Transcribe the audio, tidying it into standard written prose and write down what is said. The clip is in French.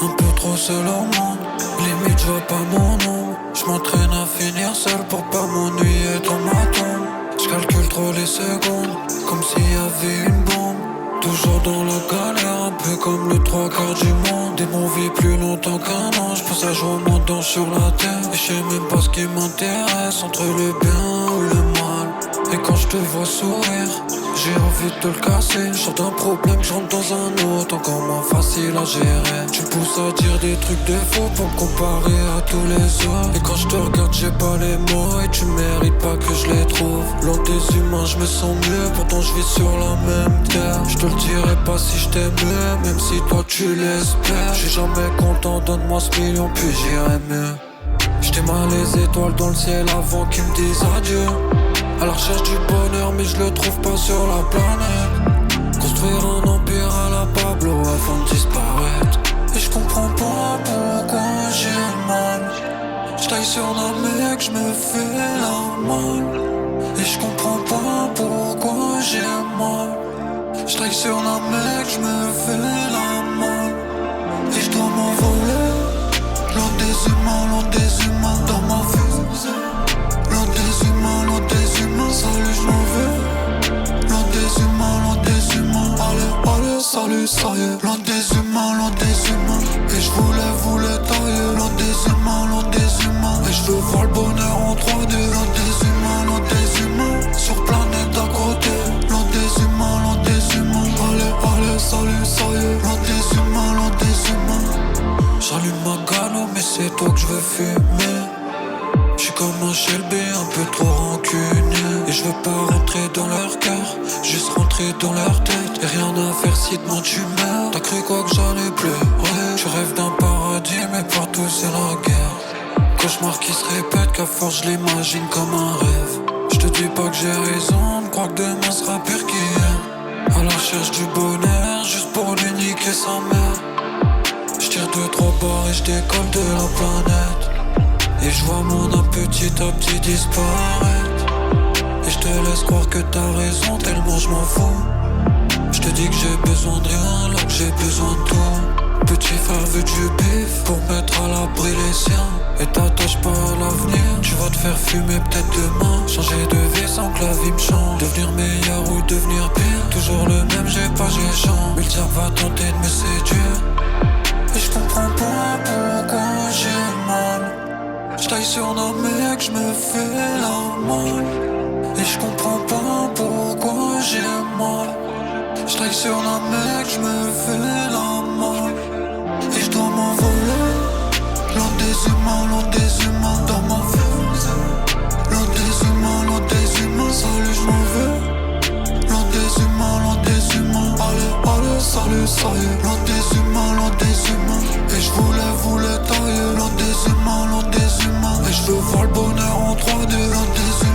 Un peu trop seul au monde, limite je vois pas mon nom. Je m'entraîne à finir seul pour pas m'ennuyer dans ma tombe. Je calcule trop les secondes, comme s'il y avait une bombe. Toujours dans la galère, un peu comme le trois quarts du monde. Des mots vivent plus longtemps qu'un an, j'pense à jouer mon dent sur la terre. Et je sais même pas ce qui m'intéresse, entre le bien ou le mal. Et quand je te vois sourire, j'ai envie de te le casser. Je sors d'un problème, je rentre dans un autre, encore moins facile à gérer. Tu me pousses à dire des trucs de faux pour me comparer à tous les autres. Et quand je te regarde, j'ai pas les mots, et tu mérites pas que je les trouve. Loin des humains, je me sens mieux, pourtant je vis sur la même terre. Je te le dirai pas si je t'aimais, même si toi tu l'espères. Je suis jamais content, donne-moi ce million, puis j'irai mieux. J'étais mal les étoiles dans le ciel avant qu'ils me disent adieu. À la recherche du bonheur, mais je le trouve pas sur la planète. Construire un empire à la Pablo avant de disparaître. Et je comprends pas pourquoi j'ai mal. J'taille sur un mec, j'me fais la malle. Et je comprends pas pourquoi j'ai mal. J'taille sur un mec, j'me fais la malle. Et je dois m'envoler loin des humains dans ma fusée. Loin des humains, salut j'm'en vais. Loin des humains, allez, salut, ça y est. Loin des humains, et j'voulais tailler. Loin des humains, et j'veux voir le bonheur en 3D. Loin des humains, sur planète d'à côté. Loin des humains, allez, salut, ça y est. Loin des humains. J'allume ma galo, mais c'est toi que j'veux fumer. J'suis comme un Shelby, un peu trop rancunier. Et je veux pas rentrer dans leur cœur, juste rentrer dans leur tête. Et rien à faire si demain tu meurs. T'as cru quoi que j'allais pleurer? Tu rêves d'un paradis, mais partout c'est la guerre. Cauchemar qui se répète, qu'à force je l'imagine comme un rêve. Je te dis pas que j'ai raison, de croire que demain sera pire qu'hier. À la recherche du bonheur, juste pour lui niquer sa mère. J'tire 2-3 barres et j'décolle de la planète. Et je vois mon âme petit à petit disparaître. Et je te laisse croire que t'as raison tellement je m'en fous. Je te dis que j'ai besoin de rien alors que j'ai besoin de tout. Petit frère veut du bif pour mettre à l'abri les siens. Et t'attaches pas à l'avenir, tu vas te faire fumer peut-être demain. Changer de vie sans que la vie me change. Devenir meilleur ou devenir pire, toujours le même, j'ai pas, j'échange. Mais le diable va tenter de me séduire. Et je comprends pas pourquoi j'ai mal. J'taille sur un mec, j'me fais la malle. Et je comprends pas pourquoi j'ai mal. J'taille sur un mec, j'me fais la malle. Et je dois m'envoler loin des humains dans ma fusée. Loin des humains, salut j'm'en vais. Loin des humains, allez, salut, ça y est. Loin des humains, et j'voulais tailler. Loin des humains, et j'veux voir le bonheur en 3D. Loin des humains.